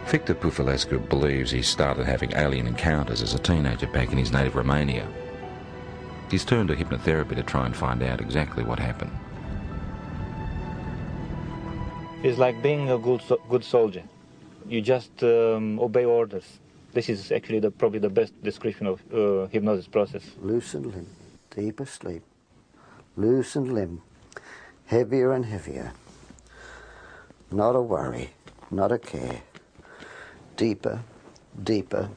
Victor Pufulescu believes he started having alien encounters as a teenager back in his native Romania. He's turned to hypnotherapy to try and find out exactly what happened. It's like being a good soldier. You just obey orders. This is actually probably the best description of hypnosis process. Loosened limb, deeper sleep. Loosened limb, heavier and heavier. Not a worry, not a care. Deeper, deeper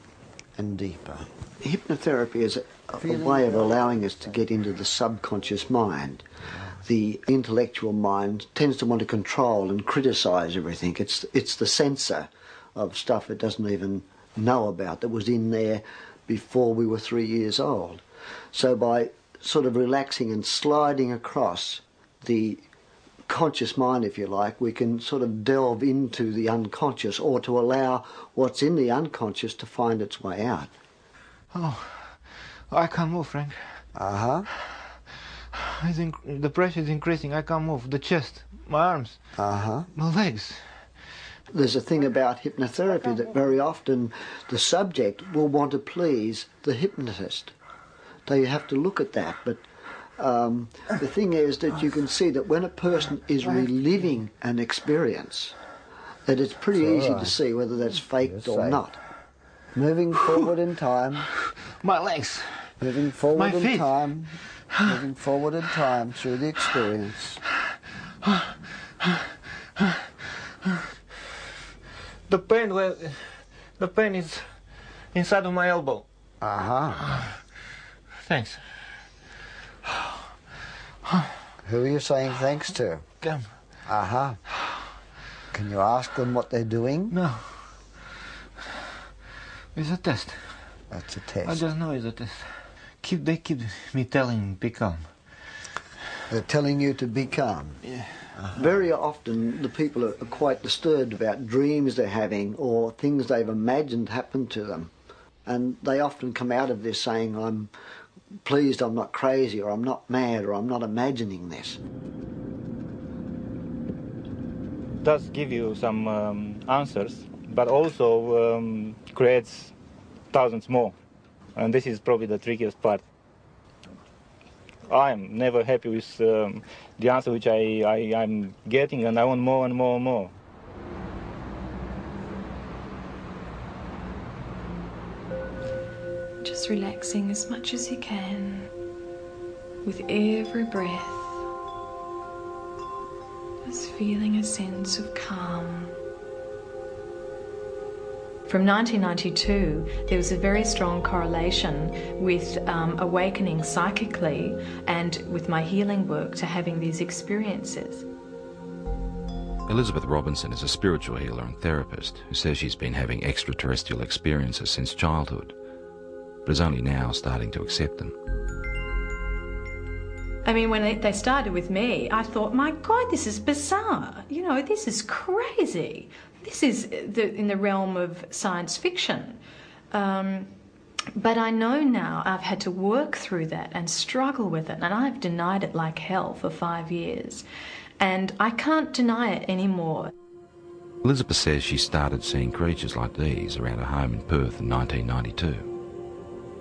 and deeper. Hypnotherapy is a way of allowing us to get into the subconscious mind. The intellectual mind tends to want to control and criticise everything. It's the censor of stuff it doesn't even know about that was in there before we were 3 years old. So by sort of relaxing and sliding across the conscious mind, if you like, we can sort of delve into the unconscious, or to allow what's in the unconscious to find its way out. Oh, I can't move, Frank. Uh-huh. The pressure is increasing. I can't move. The chest, my arms, uh-huh, my legs. There's a thing about hypnotherapy that very often the subject will want to please the hypnotist. So you have to look at that, but the thing is that you can see that when a person is reliving an experience, that it's pretty easy to see whether that's faked or not. Moving forward in time. My legs. Moving forward my in feet. time. Moving forward in time through the experience. The pain is inside of my elbow. Uh-huh. Thanks. Who are you saying thanks to? Them. Uh-huh. Can you ask them what they're doing? No. It's a test. That's a test. I just know it's a test. They keep me telling, be calm. They're telling you to be calm? Yeah. Uh-huh. Very often the people are quite disturbed about dreams they're having or things they've imagined happen to them. And they often come out of this saying, I'm pleased I'm not crazy, or I'm not mad, or I'm not imagining this. It does give you some answers, but also creates thousands more. And this is probably the trickiest part. I'm never happy with the answer which I'm getting, and I want more and more and more. Just relaxing as much as you can with every breath. Just feeling a sense of calm. From 1992, there was a very strong correlation with awakening psychically and with my healing work to having these experiences. Elizabeth Robinson is a spiritual healer and therapist who says she's been having extraterrestrial experiences since childhood, but is only now starting to accept them. I mean, when they started with me, I thought, my God, this is bizarre. You know, this is crazy. This is in the realm of science fiction. But I know now I've had to work through that and struggle with it, and I've denied it like hell for 5 years. And I can't deny it anymore. Elizabeth says she started seeing creatures like these around her home in Perth in 1992.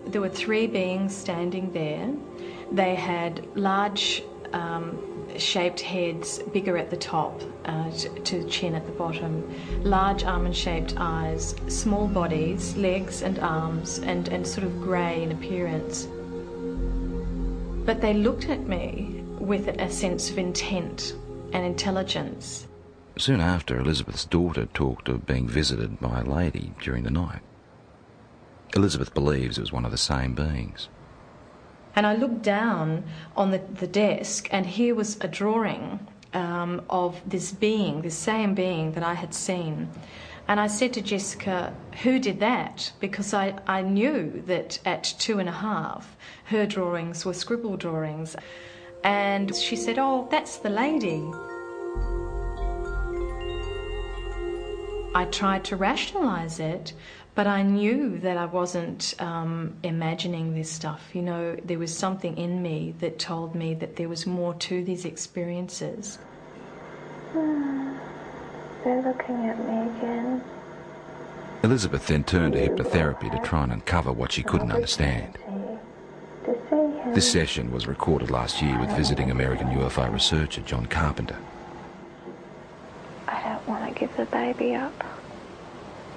There were 3 beings standing there. They had large shaped heads, bigger at the top to the chin at the bottom, large almond-shaped eyes, small bodies, legs and arms, and sort of grey in appearance. But they looked at me with a sense of intent and intelligence. Soon after, Elizabeth's daughter talked of being visited by a lady during the night. Elizabeth believes it was one of the same beings. And I looked down on the desk, and here was a drawing of this being, this same being that I had seen. And I said to Jessica, who did that? Because I knew that at 2.5, her drawings were scribble drawings. And she said, oh, that's the lady. I tried to rationalise it, but I knew that I wasn't imagining this stuff. You know, there was something in me that told me that there was more to these experiences. They're looking at me again. Elizabeth then turned to hypnotherapy to try and uncover what she couldn't understand. This session was recorded last year with visiting American UFO researcher John Carpenter. I don't want to give the baby up.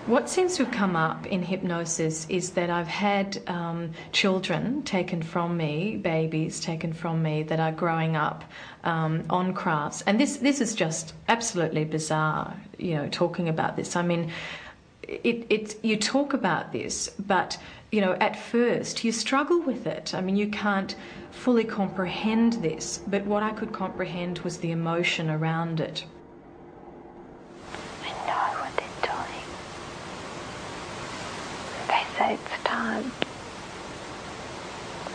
What seems to have come up in hypnosis is that I've had children taken from me, babies taken from me that are growing up on crafts. And this is just absolutely bizarre, you know, talking about this. I mean, you talk about this, but, you know, at first you struggle with it. I mean, you can't fully comprehend this, but what I could comprehend was the emotion around it. I know what they're doing. They say it's time.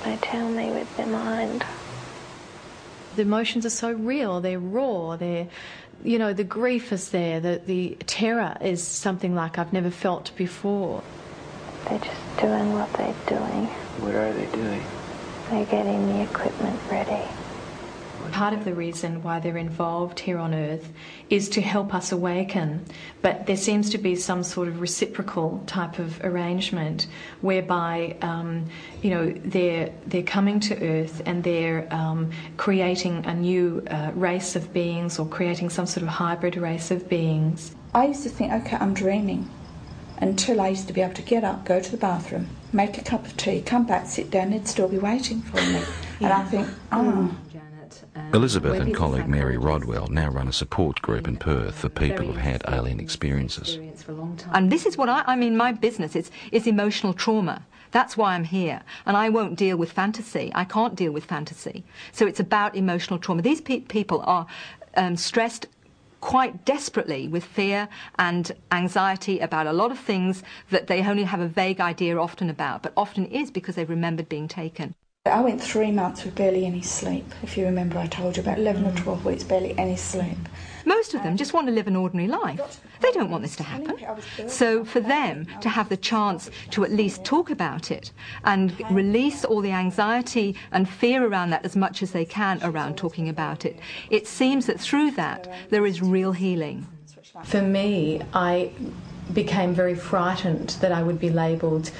They tell me with their mind. The emotions are so real, they're raw, they're, you know, the grief is there, the terror is something like I've never felt before. They're just doing what they're doing. What are they doing? They're getting the equipment ready. Part of the reason why they're involved here on Earth is to help us awaken, but there seems to be some sort of reciprocal type of arrangement whereby, you know, they're coming to Earth and they're creating a new race of beings, or creating some sort of hybrid race of beings. I used to think, okay, I'm dreaming, until I used to be able to get up, go to the bathroom, make a cup of tea, come back, sit down, they'd still be waiting for me. And I think, oh. Elizabeth and colleague Mary Rodwell now run a support group in Perth for people who've had alien experiences. And this is what I mean, my business is emotional trauma. That's why I'm here. And I won't deal with fantasy. I can't deal with fantasy. So it's about emotional trauma. These people are stressed quite desperately with fear and anxiety about a lot of things that they only have a vague idea often about, but often is because they've remembered being taken. I went 3 months with barely any sleep. If you remember, I told you about 11 or 12 weeks, barely any sleep. Most of them just want to live an ordinary life. They don't want this to happen. So for them to have the chance to at least talk about it and release all the anxiety and fear around that as much as they can around talking about it, it seems that through that there is real healing. For me, I became very frightened that I would be labelled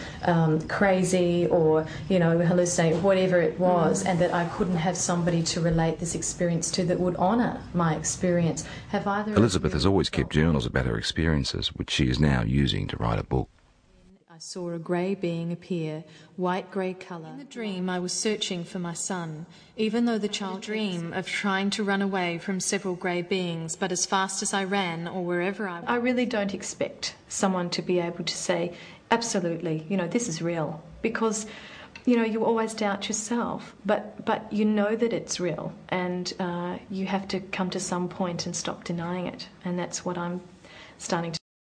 crazy or, you know, hallucinate, whatever it was, and that I couldn't have somebody to relate this experience to that would honour my experience. Have either Elizabeth has always kept journals about her experiences, which she is now using to write a book. I saw a grey being appear, white-grey colour. In the dream, I was searching for my son, even though the child dream of trying to run away from several grey beings, but as fast as I ran or wherever I really don't expect someone to be able to say, absolutely, you know, this is real, because, you know, you always doubt yourself, but you know that it's real, and you have to come to some point and stop denying it, and that's what I'm starting to